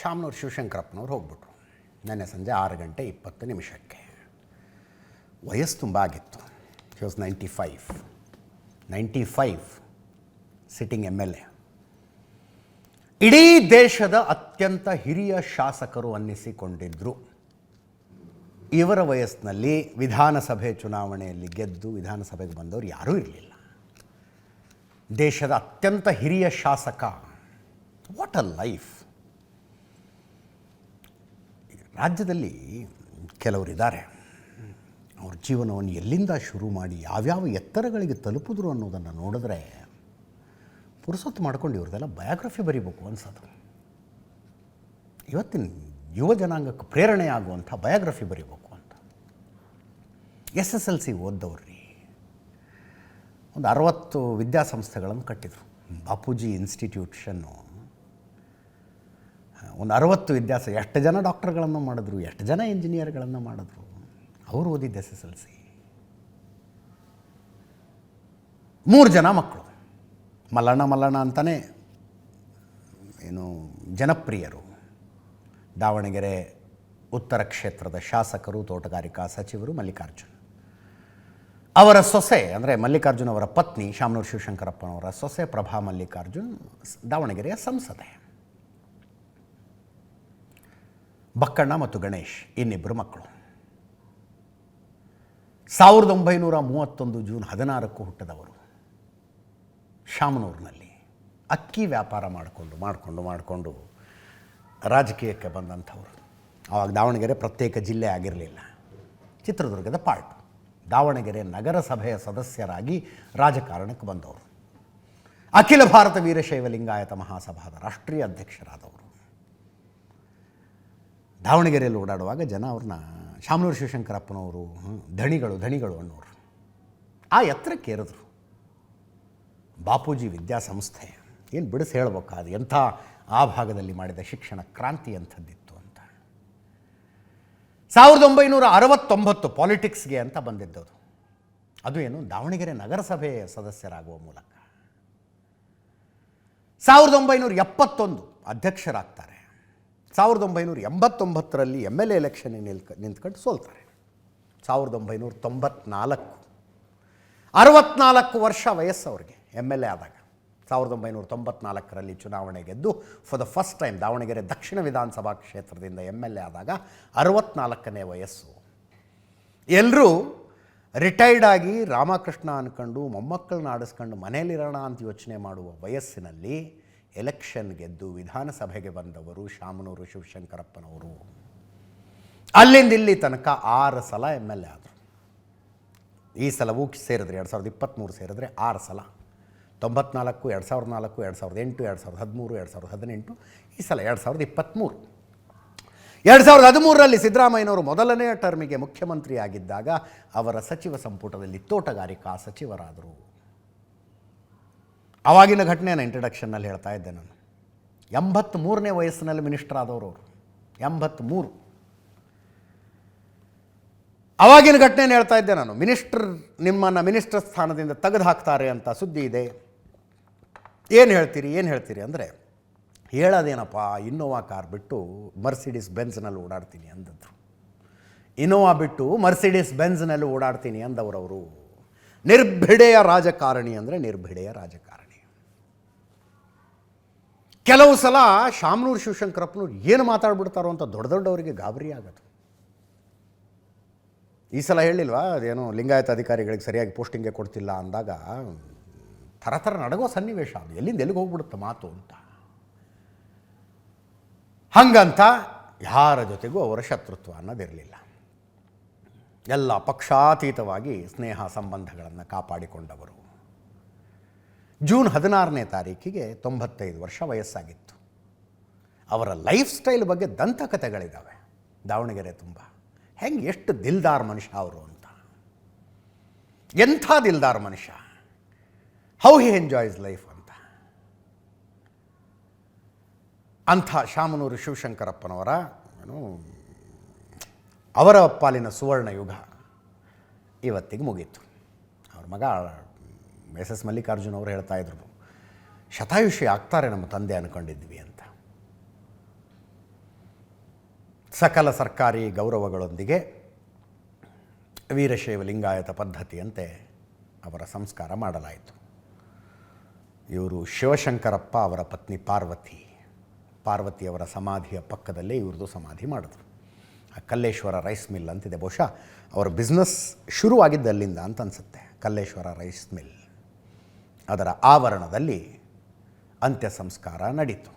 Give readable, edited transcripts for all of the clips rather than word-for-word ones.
ಶಾಮನೂರು ಶಿವಶಂಕರಪ್ಪನವ್ರು ಹೋಗ್ಬಿಟ್ರು ನೆನ್ನೆ ಸಂಜೆ 6:20 ವಯಸ್ಸು ತುಂಬ ಆಗಿತ್ತು. He was 95 sitting MLA. ಇಡೀ ದೇಶದ ಅತ್ಯಂತ ಹಿರಿಯ ಶಾಸಕರು ಅನ್ನಿಸಿಕೊಂಡಿದ್ದರು. ಇವರ ವಯಸ್ಸಿನಲ್ಲಿ ವಿಧಾನಸಭೆ ಚುನಾವಣೆಯಲ್ಲಿ ಗೆದ್ದು ವಿಧಾನಸಭೆಗೆ ಬಂದವರು ಯಾರೂ ಇರಲಿಲ್ಲ. ದೇಶದ ಅತ್ಯಂತ ಹಿರಿಯ ಶಾಸಕ, ವಾಟ್ ಅ ಲೈಫ್. ರಾಜ್ಯದಲ್ಲಿ ಕೆಲವರಿದ್ದಾರೆ, ಅವ್ರ ಜೀವನವನ್ನು ಎಲ್ಲಿಂದ ಶುರು ಮಾಡಿ ಯಾವ್ಯಾವ ಎತ್ತರಗಳಿಗೆ ತಲುಪಿದ್ರು ಅನ್ನೋದನ್ನು ನೋಡಿದ್ರೆ ಪುರುಸೊತ್ತು ಮಾಡ್ಕೊಂಡು ಇವ್ರದ್ದೆಲ್ಲ ಬಯೋಗ್ರಫಿ ಬರೀಬೇಕು ಅನ್ಸೋದು. ಇವತ್ತಿನ ಯುವ ಜನಾಂಗಕ್ಕೆ ಪ್ರೇರಣೆ ಆಗುವಂಥ ಬಯೋಗ್ರಫಿ ಬರೀಬೇಕು ಅಂತ. SSLC ಓದ್ದವ್ರಿ, ಒಂದು 60 ವಿದ್ಯಾಸಂಸ್ಥೆಗಳನ್ನು ಕಟ್ಟಿದರು. ಬಾಪೂಜಿ ಇನ್ಸ್ಟಿಟ್ಯೂಷನ್ನು ಒಂದು 60 ಎಷ್ಟು ಜನ ಡಾಕ್ಟರ್ಗಳನ್ನು ಮಾಡಿದ್ರು, ಎಷ್ಟು ಜನ ಇಂಜಿನಿಯರ್ಗಳನ್ನು ಮಾಡಿದ್ರು. ಅವರು ಓದಿದ್ದು SSLC. 3 ಜನ ಮಕ್ಕಳು. ಮಲ್ಲಣ್ಣ ಅಂತಲೇ ಏನು ಜನಪ್ರಿಯರು. ದಾವಣಗೆರೆ ಉತ್ತರ ಕ್ಷೇತ್ರದ ಶಾಸಕರು, ತೋಟಗಾರಿಕಾ ಸಚಿವರು ಮಲ್ಲಿಕಾರ್ಜುನ್. ಅವರ ಸೊಸೆ ಅಂದರೆ ಮಲ್ಲಿಕಾರ್ಜುನ್ ಅವರ ಪತ್ನಿ ಶಾಮನೂರು ಶಿವಶಂಕರಪ್ಪನವರ ಸೊಸೆ ಪ್ರಭಾ ಮಲ್ಲಿಕಾರ್ಜುನ್ ಬದಾವಣಗೆರೆಯ ಸಂಸದೆ. ಬಕ್ಕಣ್ಣ ಮತ್ತು ಗಣೇಶ್ ಇನ್ನಿಬ್ಬರು ಮಕ್ಕಳು. 1931 ಜೂನ್ 16 ಹುಟ್ಟಿದವರು. ಶಾಮನೂರಿನಲ್ಲಿ ಅಕ್ಕಿ ವ್ಯಾಪಾರ ಮಾಡಿಕೊಂಡು ರಾಜಕೀಯಕ್ಕೆ ಬಂದಂಥವ್ರು. ಆವಾಗ ದಾವಣಗೆರೆ ಪ್ರತ್ಯೇಕ ಜಿಲ್ಲೆ ಆಗಿರಲಿಲ್ಲ, ಚಿತ್ರದುರ್ಗದ ಪಾರ್ಟ್. ದಾವಣಗೆರೆ ನಗರಸಭೆಯ ಸದಸ್ಯರಾಗಿ ರಾಜಕಾರಣಕ್ಕೆ ಬಂದವರು. ಅಖಿಲ ಭಾರತ ವೀರಶೈವ ಲಿಂಗಾಯತ ಮಹಾಸಭಾದ ರಾಷ್ಟ್ರೀಯ ಅಧ್ಯಕ್ಷರಾದವರು. ದಾವಣಗೆರೆಯಲ್ಲಿ ಓಡಾಡುವಾಗ ಜನ ಅವ್ರನ್ನ ಶಾಮನೂರು ಶಿವಶಂಕರಪ್ಪನವರು ಧಣಿಗಳು ಅನ್ನೋರು. ಆ ಎತ್ತರಕ್ಕೆ ಏರಿದ್ರು. ಬಾಪೂಜಿ ವಿದ್ಯಾಸಂಸ್ಥೆ ಏನು ಬಿಡಿಸಿ ಹೇಳ್ಬೇಕಾದ ಎಂಥ ಆ ಭಾಗದಲ್ಲಿ ಮಾಡಿದ ಶಿಕ್ಷಣ ಕ್ರಾಂತಿ ಅಂಥದ್ದಿತ್ತು ಅಂತ. 1969 ಪಾಲಿಟಿಕ್ಸ್ಗೆ ಅಂತ ಬಂದಿದ್ದದು. ಅದು ಏನು, ದಾವಣಗೆರೆ ನಗರಸಭೆ ಸದಸ್ಯರಾಗುವ ಮೂಲಕ. 1971 ಅಧ್ಯಕ್ಷರಾಗ್ತಾರೆ. 1989ರಲ್ಲಿ MLA ಎಲೆಕ್ಷನ್ ನಿಂತ್ಕೊಂಡು ಸೋಲ್ತಾರೆ. 1994 64 ವರ್ಷ ವಯಸ್ಸು ಅವ್ರಿಗೆ MLA ಆದಾಗ. 1994ರಲ್ಲಿ ಚುನಾವಣೆ ಗೆದ್ದು for the first time Davanagere ದಕ್ಷಿಣ ವಿಧಾನಸಭಾ ಕ್ಷೇತ್ರದಿಂದ MLA ಆದಾಗ 64ನೇ ವಯಸ್ಸು. ಎಲ್ಲರೂ ರಿಟೈರ್ಡ್ ಆಗಿ ರಾಮಕೃಷ್ಣ ಅಂದ್ಕೊಂಡು ಮೊಮ್ಮಕ್ಕಳನ್ನ ಆಡಿಸ್ಕೊಂಡು ಮನೇಲಿರೋಣ ಅಂತ ಯೋಚನೆ ಮಾಡುವ ವಯಸ್ಸಿನಲ್ಲಿ ಎಲೆಕ್ಷನ್ ಗೆದ್ದು ವಿಧಾನಸಭೆಗೆ ಬಂದವರು ಶಾಮನೂರು ಶಿವಶಂಕರಪ್ಪನವರು. ಅಲ್ಲಿಂದ ಇಲ್ಲಿ ತನಕ 6 ಸಲ MLA ಆದರು. ಈ ಸಲವೂ ಸೇರಿದ್ರೆ 2023 ಸೇರಿದ್ರೆ 6 ಸಲ. 94, 2004, 2008, 2013, 2018, ಈ ಸಲ 2023. 2013ರಲ್ಲಿ ಸಿದ್ದರಾಮಯ್ಯನವರು ಮೊದಲನೇ ಟರ್ಮಿಗೆ ಮುಖ್ಯಮಂತ್ರಿ ಆಗಿದ್ದಾಗ ಅವರ ಸಚಿವ ಸಂಪುಟದಲ್ಲಿ ತೋಟಗಾರಿಕಾ ಸಚಿವರಾದರು. ಆವಾಗಿನ ಘಟನೆಯನ್ನು ಇಂಟ್ರಡಕ್ಷನ್ನಲ್ಲಿ ಹೇಳ್ತಾ ಇದ್ದೆ ನಾನು. 83ನೇ ವಯಸ್ಸಿನಲ್ಲಿ ಮಿನಿಸ್ಟರ್ ಆದವರು ಅವರು. 83. ಆವಾಗಿನ ಘಟನೆಯನ್ನು ಹೇಳ್ತಾ ಇದ್ದೆ ನಾನು. ನಿಮ್ಮನ್ನು ಮಿನಿಸ್ಟರ್ ಸ್ಥಾನದಿಂದ ತೆಗೆದು ಹಾಕ್ತಾರೆ ಅಂತ ಸುದ್ದಿ ಇದೆ. ಏನು ಹೇಳ್ತೀರಿ ಅಂದರೆ, ಹೇಳೋದೇನಪ್ಪ, ಇನ್ನೋವಾ ಕಾರ್ ಬಿಟ್ಟು ಮರ್ಸಿಡಿಸ್ ಬೆಂಜ್ನಲ್ಲಿ ಓಡಾಡ್ತೀನಿ ಅಂದದ್ದು. ಇನ್ನೋವಾ ಬಿಟ್ಟು ಮರ್ಸಿಡಿಸ್ ಬೆಂಜ್ನಲ್ಲಿ ಓಡಾಡ್ತೀನಿ ಅಂದವರವರು. ನಿರ್ಭಿಡೆಯ ರಾಜಕಾರಣಿ ಅಂದರೆ ನಿರ್ಭಿಡೆಯ ರಾಜಕಾರಣಿ. ಕೆಲವು ಸಲ ಶಾಮನೂರು ಶಿವಶಂಕರಪ್ಪನವ್ರು ಏನು ಮಾತಾಡ್ಬಿಡ್ತಾರೋ ಅಂತ ದೊಡ್ಡವರಿಗೆ ಗಾಬರಿ ಆಗೋದು. ಈ ಸಲ ಹೇಳಿಲ್ವಾ, ಅದೇನೋ ಲಿಂಗಾಯತ ಅಧಿಕಾರಿಗಳಿಗೆ ಸರಿಯಾಗಿ ಪೋಸ್ಟಿಂಗೇ ಕೊಡ್ತಿಲ್ಲ ಅಂದಾಗ ಥರ ನಡಗೋ ಸನ್ನಿವೇಶ. ಅದು ಎಲ್ಲಿಂದ ಹೋಗ್ಬಿಡುತ್ತೆ ಮಾತು ಅಂತ. ಹಂಗಂತ ಯಾರ ಜೊತೆಗೂ ಅವರ ಶತ್ರುತ್ವ ಅನ್ನೋದಿರಲಿಲ್ಲ. ಎಲ್ಲ ಪಕ್ಷಾತೀತವಾಗಿ ಸ್ನೇಹ ಸಂಬಂಧಗಳನ್ನು ಕಾಪಾಡಿಕೊಂಡವರು. ಜೂನ್ 16ನೇ ತಾರೀಕಿಗೆ 95 ವರ್ಷ ವಯಸ್ಸಾಗಿತ್ತು. ಅವರ ಲೈಫ್ ಸ್ಟೈಲ್ ಬಗ್ಗೆ ದಂತಕಥೆಗಳಿದ್ದಾವೆ ದಾವಣಗೆರೆ ತುಂಬ. ಎಷ್ಟು ದಿಲ್ದಾರ್ ಮನುಷ್ಯ ಅವರು ಅಂತ. ಎಂಥ ದಿಲ್ದಾರ್ ಮನುಷ್ಯ. ಹೌ ಹಿ ಎಂಜಾಯ್ಸ್ ಲೈಫ್ ಅಂತ. ಅಂಥ ಶಾಮನೂರು ಶಿವಶಂಕರಪ್ಪನವರ ಅವರ ಪಾಲಿನ ಸುವರ್ಣ ಯುಗ ಇವತ್ತಿಗೆ ಮುಗೀತು. ಅವ್ರ ಮಗ SS ಮಲ್ಲಿಕಾರ್ಜುನ್ ಅವರು ಹೇಳ್ತಾ ಇದ್ರು, ಶತಾಯುಷಿ ಆಗ್ತಾರೆ ನಮ್ಮ ತಂದೆ ಅಂದ್ಕೊಂಡಿದ್ವಿ ಅಂತ. ಸಕಲ ಸರ್ಕಾರಿ ಗೌರವಗಳೊಂದಿಗೆ ವೀರಶೈವ ಲಿಂಗಾಯತ ಪದ್ಧತಿಯಂತೆ ಅವರ ಸಂಸ್ಕಾರ ಮಾಡಲಾಯಿತು. ಇವರು ಶಿವಶಂಕರಪ್ಪ, ಅವರ ಪತ್ನಿ ಪಾರ್ವತಿಯವರ ಸಮಾಧಿಯ ಪಕ್ಕದಲ್ಲೇ ಇವ್ರದ್ದು ಸಮಾಧಿ ಮಾಡಿದ್ರು. ಆ ಕಲ್ಲೇಶ್ವರ ರೈಸ್ ಮಿಲ್ ಅಂತಿದೆ, ಬಹುಶಃ ಅವರ ಬಿಸ್ನೆಸ್ ಶುರುವಾಗಿದ್ದು ಅಲ್ಲಿಂದ ಅಂತ ಅನಿಸುತ್ತೆ. ಕಲ್ಲೇಶ್ವರ ರೈಸ್ ಮಿಲ್ ಅದರ ಆವರಣದಲ್ಲಿ ಅಂತ್ಯ ಸಂಸ್ಕಾರ ನಡೀತು.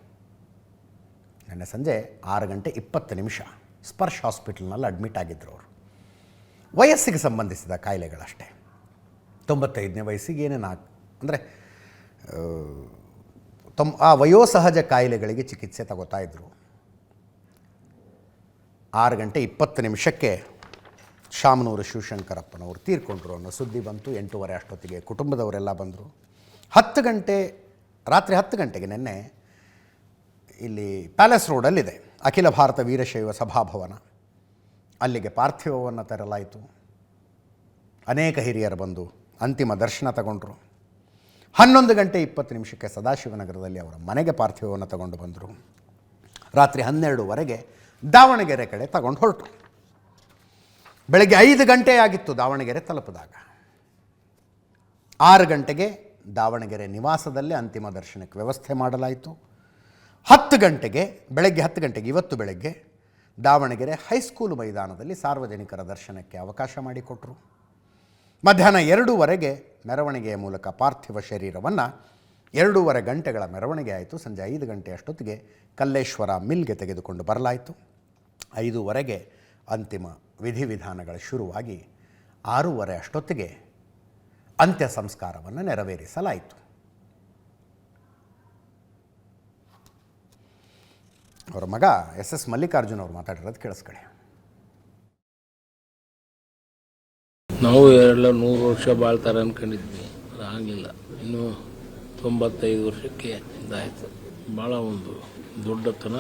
ನಿನ್ನೆ ಸಂಜೆ 6:20 ಸ್ಪರ್ಶ್ ಹಾಸ್ಪಿಟಲ್ನಲ್ಲಿ ಅಡ್ಮಿಟ್ ಆಗಿದ್ದರು. ಅವರು ವಯಸ್ಸಿಗೆ ಸಂಬಂಧಿಸಿದ ಕಾಯಿಲೆಗಳಷ್ಟೇ. 95ನೇ ವಯಸ್ಸಿಗೆ ಏನೇನು ಅಂದರೆ ಆ ವಯೋಸಹಜ ಕಾಯಿಲೆಗಳಿಗೆ ಚಿಕಿತ್ಸೆ ತಗೋತಾ ಇದ್ದರು. 6:20 ಶಾಮನೂರು ಶಿವಶಂಕರಪ್ಪನವರು ತೀರ್ಕೊಂಡ್ರು ಅನ್ನೋ ಸುದ್ದಿ ಬಂತು. 8:30 ಅಷ್ಟೊತ್ತಿಗೆ ಕುಟುಂಬದವರೆಲ್ಲ ಬಂದರು. ರಾತ್ರಿ 10 ಗಂಟೆಗೆ ನಿನ್ನೆ ಇಲ್ಲಿ ಪ್ಯಾಲೇಸ್ ರೋಡಲ್ಲಿದೆ ಅಖಿಲ ಭಾರತ ವೀರಶೈವ ಸಭಾಭವನ, ಅಲ್ಲಿಗೆ ಪಾರ್ಥಿವವನ್ನು ತರಲಾಯಿತು. ಅನೇಕ ಹಿರಿಯರು ಬಂದು ಅಂತಿಮ ದರ್ಶನ ತಗೊಂಡ್ರು. 11:20 ಸದಾಶಿವನಗರದಲ್ಲಿ ಅವರ ಮನೆಗೆ ಪಾರ್ಥಿವವನ್ನು ತಗೊಂಡು ಬಂದರು. ರಾತ್ರಿ 12ವರೆಗೆ ದಾವಣಗೆರೆ ಕಡೆ ತಗೊಂಡು ಹೊರಟರು. ಬೆಳಗ್ಗೆ 5 ಗಂಟೆ ಆಗಿತ್ತು ದಾವಣಗೆರೆ ತಲುಪಿದಾಗ. 6 ಗಂಟೆಗೆ ದಾವಣಗೆರೆ ನಿವಾಸದಲ್ಲೇ ಅಂತಿಮ ದರ್ಶನಕ್ಕೆ ವ್ಯವಸ್ಥೆ ಮಾಡಲಾಯಿತು. 10 ಗಂಟೆಗೆ ಇವತ್ತು ಬೆಳಗ್ಗೆ ದಾವಣಗೆರೆ ಹೈಸ್ಕೂಲು ಮೈದಾನದಲ್ಲಿ ಸಾರ್ವಜನಿಕರ ದರ್ಶನಕ್ಕೆ ಅವಕಾಶ ಮಾಡಿಕೊಟ್ರು. ಮಧ್ಯಾಹ್ನ 2ವರೆಗೆ ಮೆರವಣಿಗೆಯ ಮೂಲಕ ಪಾರ್ಥಿವ ಶರೀರವನ್ನು 2.5 ಗಂಟೆಗಳ ಮೆರವಣಿಗೆ ಆಯಿತು. ಸಂಜೆ 5 ಗಂಟೆ ಅಷ್ಟೊತ್ತಿಗೆ ಕಲ್ಲೇಶ್ವರ ಮಿಲ್ಗೆ ತೆಗೆದುಕೊಂಡು ಬರಲಾಯಿತು. 5ವರೆಗೆ ಅಂತಿಮ ವಿಧಿವಿಧಾನಗಳು ಶುರುವಾಗಿ 6:30 ಅಷ್ಟೊತ್ತಿಗೆ ಅಂತ್ಯ ಸಂಸ್ಕಾರವನ್ನು ನೆರವೇರಿಸಲಾಯಿತು. ಅವರ ಮಗ SS ಮಲ್ಲಿಕಾರ್ಜುನ್ ಅವರು ಮಾತಾಡಿರೋದು ಕೇಳಿಸ್ಕೊಳ್ಳಿ. ನಾವು 100 ವರ್ಷ ಬಾಳ್ತಾರೆ ಅಂದ್ಕೊಂಡಿದ್ವಿ, ಆಗಲಿಲ್ಲ. ಇನ್ನು 95 ವರ್ಷಕ್ಕೆ ಇದಾಯಿತು. ಭಾಳ ಒಂದು ದೊಡ್ಡತನ.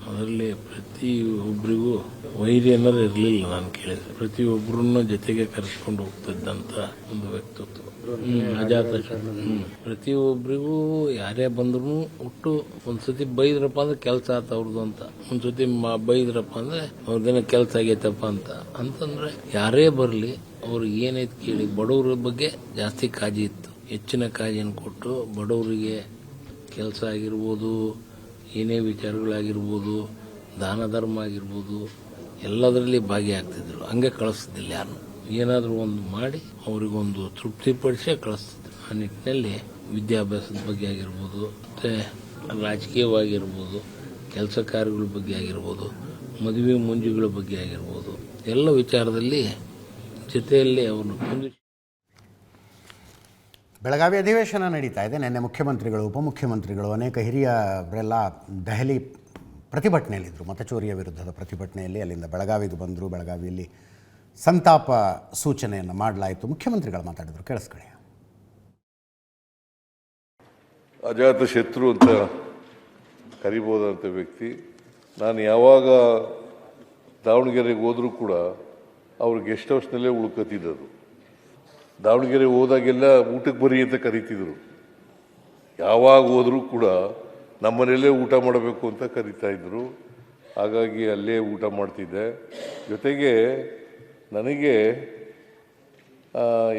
ಅದರಲ್ಲಿ ಪ್ರತಿಯೊಬ್ಬರಿಗೂ ವೈರಿ ಅನ್ನೋದು ಇರಲಿಲ್ಲ. ನಾನು ಕೇಳಿದೆ, ಪ್ರತಿಯೊಬ್ಬರನ್ನ ಜೊತೆಗೆ ಕರೆಸ್ಕೊಂಡು ಹೋಗ್ತಿದ್ದಂಥ ಒಂದು ವ್ಯಕ್ತಿತ್ವ. ಅಜಾತ ಪ್ರತಿಯೊಬ್ಬರಿಗೂ ಯಾರೇ ಬಂದ್ರು ಒಟ್ಟು ಒಂದ್ಸತಿ ಬೈದ್ರಪ್ಪ ಅಂದ್ರೆ ಕೆಲಸ ಆತ ಅವ್ರದ್ದು ಅಂತ, ಒಂದ್ಸತಿ ಬೈದ್ರಪ್ಪ ಅಂದ್ರೆ ಅವ್ರದ್ದೇನೋ ಕೆಲಸ ಆಗೈತಪ್ಪ ಅಂತಂದ್ರೆ ಯಾರೇ ಬರಲಿ ಅವ್ರಿಗೆ ಏನೈತೆ ಕೇಳಿ. ಬಡವ್ರ ಬಗ್ಗೆ ಜಾಸ್ತಿ ಕಾಳಜಿ ಇತ್ತು, ಹೆಚ್ಚಿನ ಕಾಳಜಿಯನ್ನು ಕೊಟ್ಟು ಬಡವರಿಗೆ ಕೆಲಸ ಆಗಿರ್ಬೋದು, ಏನೇ ವಿಚಾರಗಳಾಗಿರ್ಬೋದು, ದಾನ ಧರ್ಮ ಆಗಿರ್ಬೋದು, ಎಲ್ಲದರಲ್ಲಿ ಭಾಗಿಯಾಗ್ತಿದ್ರು. ಹಂಗೆ ಕಳಿಸ್ತಿದ್ದಿಲ್ಲ ಯಾರನ್ನು. ಏನಾದರೂ ಒಂದು ಮಾಡಿ ಅವರಿಗೊಂದು ತೃಪ್ತಿಪಡಿಸೇ ಕಳಿಸ್ತಿದ್ರು. ಆ ನಿಟ್ಟಿನಲ್ಲಿ ವಿದ್ಯಾಭ್ಯಾಸದ ಬಗ್ಗೆ ಆಗಿರ್ಬೋದು, ಮತ್ತು ರಾಜಕೀಯವಾಗಿರ್ಬೋದು, ಕೆಲಸ ಕಾರ್ಯಗಳ ಬಗ್ಗೆ ಆಗಿರ್ಬೋದು, ಮದುವೆ ಮುಂಜಿಗಳ ಬಗ್ಗೆ ಆಗಿರ್ಬೋದು, ಎಲ್ಲ ವಿಚಾರದಲ್ಲಿ ಜೊತೆಯಲ್ಲಿ ಅವನು ಬೆಳಗಾವಿ ಅಧಿವೇಶನ ನಡೀತಾ ಇದೆ. ನಿನ್ನೆ ಮುಖ್ಯಮಂತ್ರಿಗಳು, ಉಪಮುಖ್ಯಮಂತ್ರಿಗಳು, ಅನೇಕ ಹಿರಿಯರೆಲ್ಲ ದೆಹಲಿ ಪ್ರತಿಭಟನೆಯಲ್ಲಿದ್ದರು. ಮತಚೋರಿಯ ವಿರುದ್ಧದ ಪ್ರತಿಭಟನೆಯಲ್ಲಿ ಅಲ್ಲಿಂದ ಬೆಳಗಾವಿಗೆ ಬಂದರು. ಬೆಳಗಾವಿಯಲ್ಲಿ ಸಂತಾಪ ಸೂಚನೆಯನ್ನು ಮಾಡಲಾಯಿತು. ಮುಖ್ಯಮಂತ್ರಿಗಳು ಮಾತಾಡಿದರು, ಕೇಳಿಸ್ಕೊಳ್ಳಿ. ಅಜಾತ ಶತ್ರು ಅಂತ ಕರಿಬೋದಂಥ ವ್ಯಕ್ತಿ. ನಾನು ಯಾವಾಗ ದಾವಣಗೆರೆಗೆ ಹೋದರೂ ಕೂಡ ಅವ್ರು ಗೆಸ್ಟ್ ಹೌಸ್ನಲ್ಲೇ ಉಳ್ಕೊತಿದ್ದರು. ದಾವಣಗೆರೆ ಹೋದಾಗೆಲ್ಲ ಊಟಕ್ಕೆ ಬರಿ ಅಂತ ಕರಿತಿದ್ರು. ಯಾವಾಗ ಹೋದರೂ ಕೂಡ ನಮ್ಮನೆಯಲ್ಲೇ ಊಟ ಮಾಡಬೇಕು ಅಂತ ಕರಿತಾ ಇದ್ರು. ಹಾಗಾಗಿ ಅಲ್ಲೇ ಊಟ ಮಾಡ್ತಿದ್ದೆ. ಜೊತೆಗೆ ನನಗೆ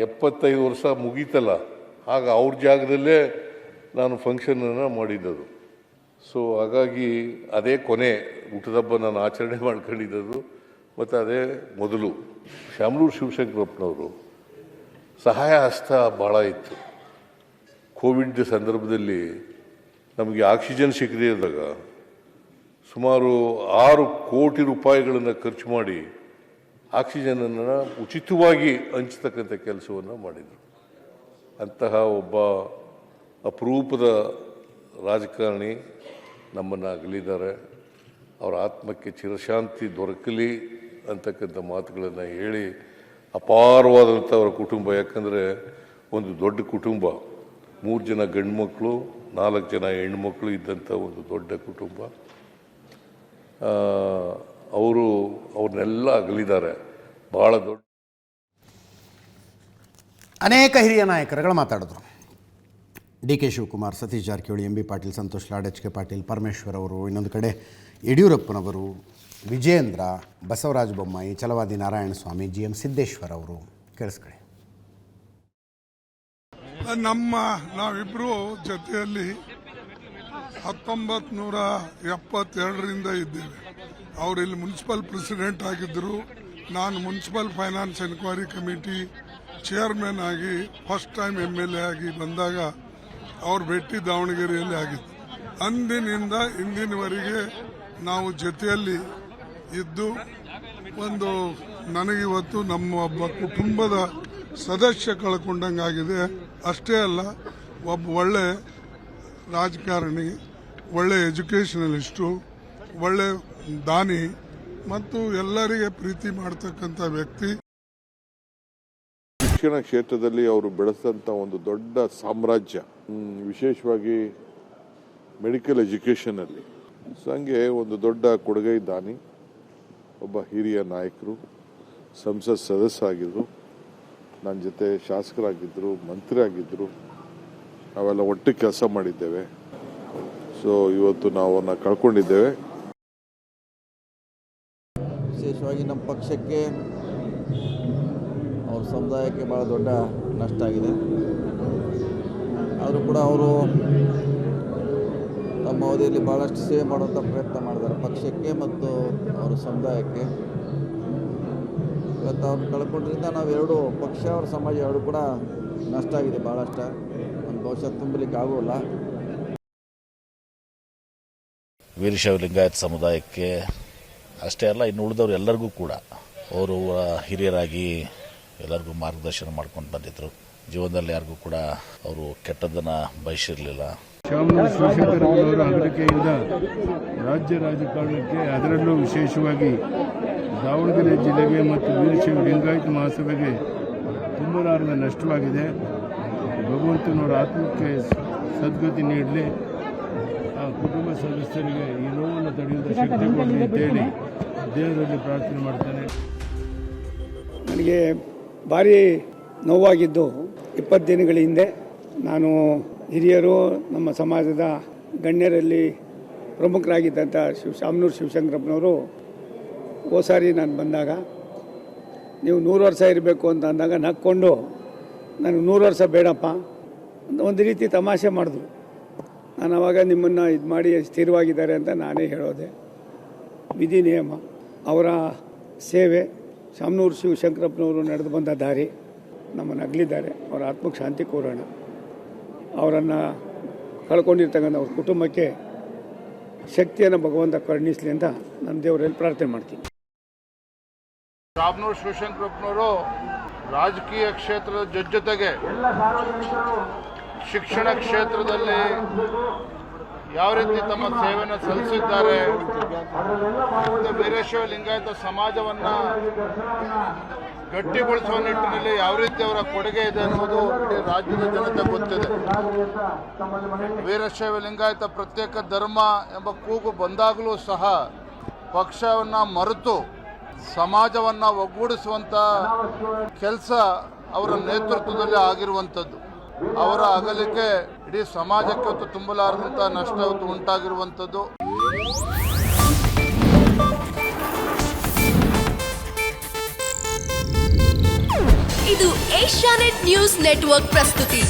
75 ವರ್ಷ ಮುಗೀತಲ್ಲ, ಆಗ ಅವ್ರ ಜಾಗದಲ್ಲೇ ನಾನು ಫಂಕ್ಷನನ್ನು ಮಾಡಿದ್ದದು. ಸೊ ಹಾಗಾಗಿ ಅದೇ ಕೊನೆ ಊಟದ ಹಬ್ಬ ನಾನು ಆಚರಣೆ ಮಾಡ್ಕೊಂಡಿದ್ದದು. ಮತ್ತು ಅದೇ ಮೊದಲು ಶಾಮನೂರು ಶಿವಶಂಕರಪ್ಪನವರು ಸಹಾಯ ಹಸ್ತ ಭಾಳ ಇತ್ತು. ಕೋವಿಡ್ ಸಂದರ್ಭದಲ್ಲಿ ನಮಗೆ ಆಕ್ಸಿಜನ್ ಸಿಗದೇ ಇದ್ದಾಗ ಸುಮಾರು 6 ಕೋಟಿ ರೂಪಾಯಿಗಳನ್ನು ಖರ್ಚು ಮಾಡಿ ಆಕ್ಸಿಜನನ್ನು ಉಚಿತವಾಗಿ ಹಂಚತಕ್ಕಂಥ ಕೆಲಸವನ್ನು ಮಾಡಿದರು. ಅಂತಹ ಒಬ್ಬ ಅಪರೂಪದ ರಾಜಕಾರಣಿ ನಮ್ಮನ್ನು ಅಗಲಿದ್ದಾರೆ. ಅವರ ಆತ್ಮಕ್ಕೆ ಚಿರಶಾಂತಿ ದೊರಕಲಿ ಅಂತಕ್ಕಂಥ ಮಾತುಗಳನ್ನು ಹೇಳಿ, ಅಪಾರವಾದಂಥ ಅವರ ಕುಟುಂಬ, ಯಾಕಂದರೆ ಒಂದು ದೊಡ್ಡ ಕುಟುಂಬ, 3 ಜನ ಗಂಡು ಮಕ್ಕಳು, 4 ಜನ ಹೆಣ್ಮಕ್ಳು ಇದ್ದಂಥ ಒಂದು ದೊಡ್ಡ ಕುಟುಂಬ. ಅವ್ರನ್ನೆಲ್ಲ ಅಗಲಿದ್ದಾರೆ. ಭಾಳ ದೊಡ್ಡ ಅನೇಕ ಹಿರಿಯ ನಾಯಕರುಗಳು ಮಾತಾಡಿದ್ರು. DK Shivakumar, Satish Jarkiholi, MB Patil, Santosh Lad, HK Patil, Parameshwar ಅವರು, ಇನ್ನೊಂದು ಕಡೆ ಯಡಿಯೂರಪ್ಪನವರು, ವಿಜೇಂದ್ರ, ಬಸವರಾಜ ಬೊಮ್ಮಾಯಿ, ಛಲವಾದಿ ನಾರಾಯಣಸ್ವಾಮಿ, GM ಸಿದ್ದೇಶ್ವರ್ ಅವರು. ಕೇಳಿಸ್ಕೊಳ್ಳಿ. ನಾವಿಬ್ಬರು ಜೊತೆಯಲ್ಲಿ 1972ರಿಂದ ಇದ್ದೇವೆ. ಅವರು ಇಲ್ಲಿ ಮುನ್ಸಿಪಲ್ ಪ್ರೆಸಿಡೆಂಟ್ ಆಗಿದ್ದರು. ನಾನು municipal finance enquiry committee chairman ಆಗಿ ಫಸ್ಟ್ ಟೈಮ್ MLA ಆಗಿ ಬಂದಾಗ ಅವ್ರ ಭೇಟಿ ದಾವಣಗೆರೆಯಲ್ಲಿ ಆಗಿತ್ತು. ಅಂದಿನಿಂದ ಇಂದಿನವರೆಗೆ ನಾವು ಜೊತೆಯಲ್ಲಿ ಇದ್ದು ನನಗಿವತ್ತು ನಮ್ಮ ಒಬ್ಬ ಕುಟುಂಬದ ಸದಸ್ಯ ಕಳ್ಕೊಂಡಂಗಾಗಿದೆ. ಅಷ್ಟೇ ಅಲ್ಲ, ಒಬ್ಬ ಒಳ್ಳೆ ರಾಜಕಾರಣಿ, ಒಳ್ಳೆ ಎಜುಕೇಷನಲಿಸ್ಟು, ಒಳ್ಳೆ ದಾನಿ ಮತ್ತು ಎಲ್ಲರಿಗೆ ಪ್ರೀತಿ ಮಾಡ್ತಕ್ಕಂಥ ವ್ಯಕ್ತಿ. ಶಿಕ್ಷಣ ಕ್ಷೇತ್ರದಲ್ಲಿ ಅವರು ಬೆಳೆಸಿದಂಥ ಒಂದು ದೊಡ್ಡ ಸಾಮ್ರಾಜ್ಯ, ವಿಶೇಷವಾಗಿ ಮೆಡಿಕಲ್ ಎಜುಕೇಷನಲ್ಲಿ ಹಂಗೆ ಒಂದು ದೊಡ್ಡ ಕೊಡುಗೈ ದಾನಿ, ಒಬ್ಬ ಹಿರಿಯ ನಾಯಕರು, ಸಂಸತ್ ಸದಸ್ಯ ಆಗಿದ್ರು, ನನ್ನ ಜೊತೆ ಶಾಸಕರಾಗಿದ್ದರು, ಮಂತ್ರಿ ಆಗಿದ್ದರು, ನಾವೆಲ್ಲ ಒಟ್ಟಿಗೆ ಕೆಲಸ ಮಾಡಿದ್ದೇವೆ. ಸೊ ಇವತ್ತು ನಾವು ಅವನ್ನ ಕಳ್ಕೊಂಡಿದ್ದೇವೆ. ವಿಶೇಷವಾಗಿ ನಮ್ಮ ಪಕ್ಷಕ್ಕೆ, ಅವ್ರ ಸಮುದಾಯಕ್ಕೆ ಭಾಳ ದೊಡ್ಡ ನಷ್ಟ ಆಗಿದೆ. ಆದರೂ ಕೂಡ ಅವರು ತಮ್ಮ ಅವಧಿಯಲ್ಲಿ ಭಾಳಷ್ಟು ಸೇವೆ ಮಾಡುವಂಥ ಪ್ರಯತ್ನ ಮಾಡಿದ್ದಾರೆ ಪಕ್ಷಕ್ಕೆ ಮತ್ತು ಅವರ ಸಮುದಾಯಕ್ಕೆ. ಇವತ್ತು ಅವ್ರನ್ನ ಕಳ್ಕೊಂಡ್ರಿಂದ ನಾವೆರಡು ಪಕ್ಷ, ಅವ್ರ ಸಮಾಜ ಎರಡು ಕೂಡ ನಷ್ಟ ಆಗಿದೆ ಭಾಳಷ್ಟು. ಒಂದು ಬಹುಶಃ ತುಂಬಲಿಕ್ಕೆ ಆಗೋಲ್ಲ. ವೀರಶೈವ ಲಿಂಗಾಯತ ಸಮುದಾಯಕ್ಕೆ ಅಷ್ಟೇ ಅಲ್ಲ, ಇನ್ನು ಉಳಿದವರು ಎಲ್ಲರಿಗೂ ಕೂಡ ಅವರು ಹಿರಿಯರಾಗಿ ಎಲ್ಲರಿಗೂ ಮಾರ್ಗದರ್ಶನ ಮಾಡ್ಕೊಂಡು ಬಂದಿದ್ದರು. ಜೀವನದಲ್ಲಿ ಯಾರಿಗೂ ಕೂಡ ಅವರು ಕೆಟ್ಟದ್ದನ್ನು ಬಯಸಿರಲಿಲ್ಲ. ಶಾಮನೂರು ಶಿವಶಂಕರಪ್ಪನವರ ಅಗಲಿಕೆಯಿಂದ ರಾಜ್ಯ ರಾಜಕಾರಣಕ್ಕೆ, ಅದರಲ್ಲೂ ವಿಶೇಷವಾಗಿ ದಾವಣಗೆರೆ ಜಿಲ್ಲೆಗೆ ಮತ್ತು ವೀರಶೈವ ಲಿಂಗಾಯತ ಮಹಾಸಭೆಗೆ ತುಂಬಲಾರದ ನಷ್ಟವಾಗಿದೆ. ಭಗವಂತನವರ ಆತ್ಮಕ್ಕೆ ಸದ್ಗತಿ ನೀಡಲಿ, ಆ ಕುಟುಂಬ ಸದಸ್ಯರಿಗೆ ಈ ನೋವನ್ನು ತಡೆಯುವಂಥ ಶಕ್ತಿ ಕೊಡಲಿ ಅಂತೇಳಿ ದೇವರಲ್ಲಿ ಪ್ರಾರ್ಥನೆ ಮಾಡ್ತಾನೆ. ನನಗೆ ಭಾರಿ ನೋವಾಗಿದ್ದು 20 ದಿನಗಳ ಹಿಂದೆ ನಾನು ಹಿರಿಯರು, ನಮ್ಮ ಸಮಾಜದ ಗಣ್ಯರಲ್ಲಿ ಪ್ರಮುಖರಾಗಿದ್ದಂಥ ಶಾಮನೂರು ಶಿವಶಂಕರಪ್ಪನವರು ಸಾರಿ ನಾನು ಬಂದಾಗ ನೀವು 100 ವರ್ಷ ಇರಬೇಕು ಅಂತ ಅಂದಾಗ ನಕ್ಕೊಂಡು ನನಗೆ 100 ವರ್ಷ ಬೇಡಪ್ಪ ಒಂದು ರೀತಿ ತಮಾಷೆ ಮಾಡಿದ್ರು. ನಾನು ಆವಾಗ ನಿಮ್ಮನ್ನು ಇದು ಮಾಡಿ ಸ್ಥಿರವಾಗಿದ್ದಾರೆ ಅಂತ ನಾನೇ ಹೇಳೋದೆ. ವಿಧಿ ನಿಯಮ, ಅವರ ಸೇವೆ, ಶಾಮನೂರು ಶಿವಶಂಕರಪ್ಪನವರು ನಡೆದು ಬಂದ ದಾರಿ ನಮ್ಮನ್ನು ಅಗಲಿದ್ದಾರೆ. ಅವರ ಆತ್ಮಕ್ಕೆ ಶಾಂತಿ ಕೋರೋಣ. ಅವರನ್ನು ಕಳ್ಕೊಂಡಿರ್ತಕ್ಕಂಥ ಅವ್ರ ಕುಟುಂಬಕ್ಕೆ ಶಕ್ತಿಯನ್ನು ಭಗವಂತ ಕರುಣಿಸಲಿ ಅಂತ ನನ್ನ ದೇವರಲ್ಲಿ ಪ್ರಾರ್ಥನೆ ಮಾಡ್ತೀನಿ. ಶಾಮನೂರು ಶಿವಶಂಕರಪ್ಪನವರು ರಾಜಕೀಯ ಕ್ಷೇತ್ರದ ಜೊತೆಗೆ ಶಿಕ್ಷಣ ಕ್ಷೇತ್ರದಲ್ಲಿ ಯಾವ ರೀತಿ ತಮ್ಮ ಸೇವೆಯನ್ನು ಸಲ್ಲಿಸಿದ್ದಾರೆ, ವೀರಶೈವ ಲಿಂಗಾಯತ ಸಮಾಜವನ್ನು ಗಟ್ಟಿಗೊಳಿಸುವ ನಿಟ್ಟಿನಲ್ಲಿ ಯಾವ ರೀತಿ ಅವರ ಕೊಡುಗೆ ಇದೆ ಅನ್ನೋದು ಇಡೀ ರಾಜ್ಯದ ಜನತೆ ಗೊತ್ತಿದೆ. ವೀರಶೈವ ಲಿಂಗಾಯತ ಪ್ರತ್ಯೇಕ ಧರ್ಮ ಎಂಬ ಕೂಗು ಬಂದಾಗಲೂ ಸಹ ಪಕ್ಷವನ್ನು ಮರೆತು ಸಮಾಜವನ್ನು ಒಗ್ಗೂಡಿಸುವಂಥ ಕೆಲಸ ಅವರ ನೇತೃತ್ವದಲ್ಲಿ ಆಗಿರುವಂಥದ್ದು. ಅವರ ಅಗಲಿಕೆ ಇಡೀ ಸಮಾಜಕ್ಕೆ ಹೊತ್ತು ತುಂಬಲಾರದಂಥ ನಷ್ಟ ಹೊತ್ತು ಉಂಟಾಗಿರುವಂಥದ್ದು. ಇದು ಏಷ್ಯಾನೆಟ್ ನ್ಯೂಸ್ ನೆಟ್ವರ್ಕ್ ಪ್ರಸ್ತುತಿ.